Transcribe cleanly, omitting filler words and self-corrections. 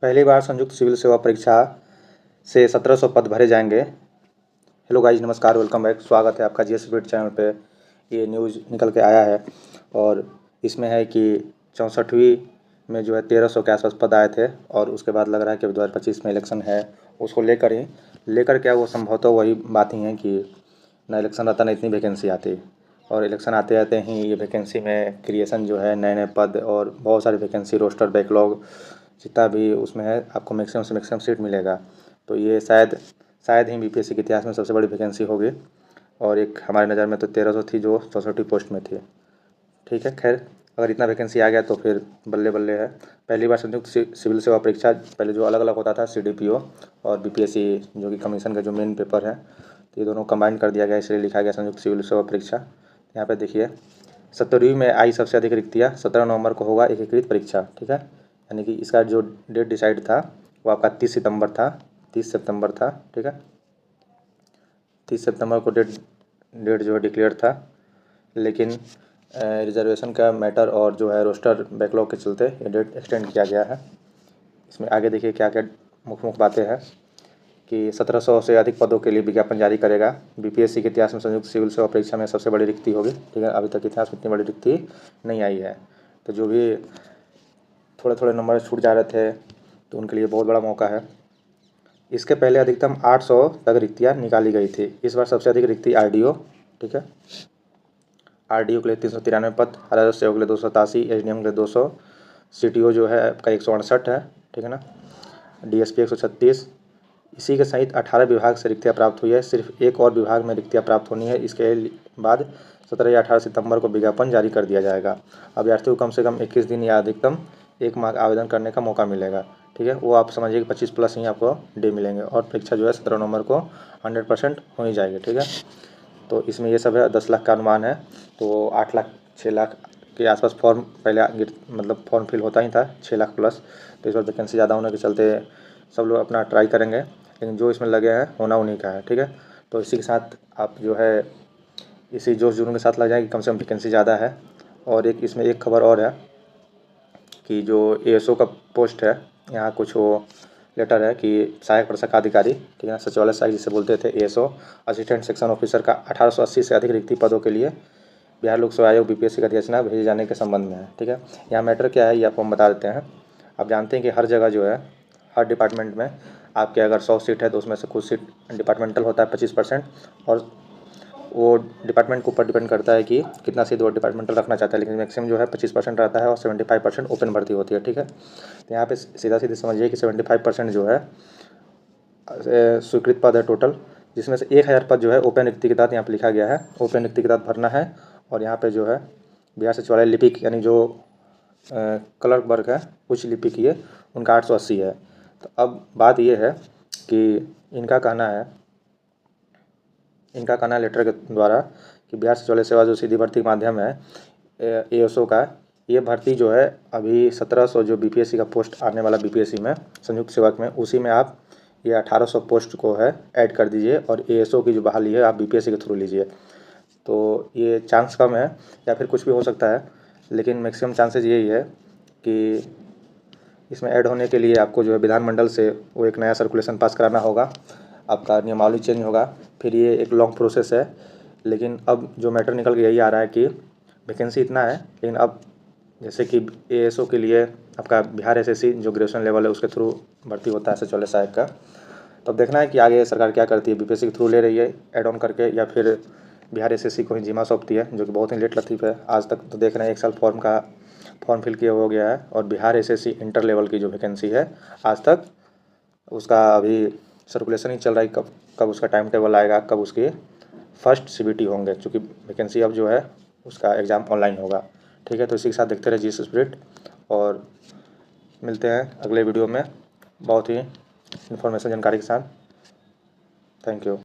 पहली बार संयुक्त सिविल सेवा परीक्षा से 1700 पद भरे जाएंगे। हेलो गाइज, नमस्कार, वेलकम बैक। स्वागत है आपका जीएस अपडेट चैनल पे। ये न्यूज़ निकल के आया है और इसमें है कि 64वीं में जो है 1300 के आसपास पद आए थे और उसके बाद लग रहा है कि 2025 में इलेक्शन है, उसको लेकर क्या वो संभवतः वही बात ही है कि ना इलेक्शन रहता ना इतनी वैकेंसी आती, और इलेक्शन आते आते ही ये वैकेंसी में क्रिएशन जो है नए नए पद और बहुत सारी वैकेंसी रोस्टर बैकलॉग जितना भी उसमें है आपको मैक्सिमम से मैक्सिमम सीट मिलेगा। तो ये शायद ही बीपीएससी के इतिहास में सबसे बड़ी वैकेंसी होगी और एक हमारी नज़र में तो 1300 थी जो 64 पोस्ट में थी। ठीक है, खैर अगर इतना वैकेंसी आ गया तो फिर बल्ले बल्ले है। पहली बार संयुक्त सिविल सेवा परीक्षा, पहले जो अलग अलग होता था सीडीपीओ और बीपीएससी जो कि कमीशन का जो मेन पेपर है, तो ये दोनों कंबाइन कर दिया गया, इसलिए लिखा गया संयुक्त सिविल सेवा परीक्षा। यहाँ पे देखिए 70वीं में आई सबसे अधिक रिक्तियाँ, 17 नवंबर को होगा एकीकृत परीक्षा। ठीक है, यानी कि इसका जो डेट डिसाइड था वो आपका 30 सितंबर था, 30 सितंबर था। ठीक है, 30 सितंबर को डेट जो है डिक्लेयर था, लेकिन रिजर्वेशन का मैटर और जो है रोस्टर बैकलॉग के चलते ये डेट एक्सटेंड किया गया है। इसमें आगे देखिए क्या क्या मुख्य बातें हैं कि 1700 से अधिक पदों के लिए विज्ञापन जारी करेगा। बीपीएससी के इतिहास में संयुक्त सिविल सेवा परीक्षा में सबसे बड़ी रिक्ति होगी। ठीक है, अभी तक इतिहास में इतनी बड़ी रिक्ति नहीं आई है, तो जो भी थोड़े थोड़े नंबर छूट जा रहे थे तो उनके लिए बहुत बड़ा मौका है। इसके पहले अधिकतम 800 तक रिक्तियाँ निकाली गई थी, इस बार सबसे अधिक रिक्ति आरडीओ। ठीक है, आरडीओ के लिए 393 पद, राजस्व सेवक के लिए 287, एसडीएम के लिए 200, सीटीओ जो है आपका 168 है। ठीक है ना, डीएसपी 136। इसी के सहित 18 विभाग से रिक्तियाँ प्राप्त हुई है, सिर्फ एक और विभाग में रिक्तियाँ प्राप्त होनी है। इसके बाद 17 या 18 सितंबर को विज्ञापन जारी कर दिया जाएगा। अभ्यर्थी को कम से कम 21 दिन या अधिकतम 1 माह आवेदन करने का मौका मिलेगा। ठीक है, वो आप समझिए कि 25 प्लस ही आपको डे मिलेंगे और परीक्षा जो है 17 नवंबर को 100% हो ही जाएगी। ठीक है, तो इसमें ये सब है। 10 लाख का अनुमान है, तो 8 लाख 6 लाख के आसपास फॉर्म पहले मतलब फॉर्म फिल होता ही था, 6 लाख प्लस। तो इस बार वैकेंसी ज़्यादा होने के चलते सब लोग अपना ट्राई करेंगे, लेकिन जो इसमें लगे हैं होना उन्हीं का है। ठीक है, तो इसी के साथ आप जो है इसी जोश जुनून के साथ लग जाएगी, कम से कम वैकेंसी ज़्यादा है। और एक इसमें एक खबर और है कि जो एएसओ का पोस्ट है, यहाँ कुछ वो लेटर है कि सहायक प्रशाखा अधिकारी, ठीक है, सचिवालय सहायक जिसे बोलते थे, एएसओ असिस्टेंट सेक्शन ऑफिसर का 1880 से अधिक रिक्ति पदों के लिए बिहार लोक सेवा आयोग बीपीएससी का अधिसूचना भेजे जाने के संबंध में है। ठीक है, यहाँ मैटर क्या है ये आपको हम बता देते हैं। आप जानते हैं कि हर जगह जो है, हर डिपार्टमेंट में आपके अगर 100 सीट है तो उसमें से कुछ सीट डिपार्टमेंटल होता है 25%, और वो डिपार्टमेंट के ऊपर डिपेंड करता है कि कितना सीट वो डिपार्टमेंटल रखना चाहता है, लेकिन मैक्सिमम जो है 25% रहता है और 75% ओपन भर्ती होती है। ठीक है, तो यहाँ पे सीधा सीधी समझिए कि 75% जो है स्वीकृत पद है टोटल, जिसमें से 1000 पद जो है ओपन रिक्ति के तहत यहाँ पे लिखा गया है, ओपन रिक्ति के तहत भरना है। और यहाँ पे जो है बिहार सचिवालय लिपिक यानी जो क्लर्क वर्ग है, उच्च लिपिक, ये उनका 880 है। तो अब बात ये है कि इनका कहना है लेटर के द्वारा कि बिहार सचिवालय सेवा जो सीधी भर्ती का माध्यम है एएसओ का, ये भर्ती जो है अभी 1700 जो बीपीएससी का पोस्ट आने वाला बीपीएससी में संयुक्त सेवक में, उसी में आप ये 1800 पोस्ट को है ऐड कर दीजिए और एएसओ की जो बहाली है आप बीपीएससी के थ्रू लीजिए। तो ये चांस कम है या फिर कुछ भी हो सकता है, लेकिन मैक्सिमम चांसेस यही है कि इसमें ऐड होने के लिए आपको जो है विधानमंडल से वो एक नया सर्कुलेशन पास कराना होगा, आपका नियमावली चेंज होगा, फिर ये एक लॉन्ग प्रोसेस है। लेकिन अब जो मैटर निकल के यही आ रहा है कि वैकेंसी इतना है, लेकिन अब जैसे कि एएसओ के लिए आपका बिहार एसएससी जो ग्रेजुएशन लेवल है उसके थ्रू भर्ती होता है सचिवालय सहायक का। तो अब देखना है कि आगे सरकार क्या करती है, बीपीएससी के थ्रू ले रही है एड ऑन करके या फिर बिहार एसएससी को ही जिम्मा सौंपती है, जो कि बहुत ही लेट लतीफ़ है। आज तक तो देख रहे हैं 1 साल फॉर्म फिल किया हो गया है, और बिहार एसएससी इंटर लेवल की जो वैकेंसी है आज तक उसका अभी सर्कुलेशन ही चल रहा है। कब कब उसका टाइम टेबल आएगा, कब उसकी फर्स्ट सीबीटी होंगे, चूँकि वैकेंसी अब जो है उसका एग्ज़ाम ऑनलाइन होगा। ठीक है, तो इसी के साथ देखते रहे जीएस स्पिरिट, और मिलते हैं अगले वीडियो में बहुत ही इन्फॉर्मेशन जानकारी के साथ। Thank you.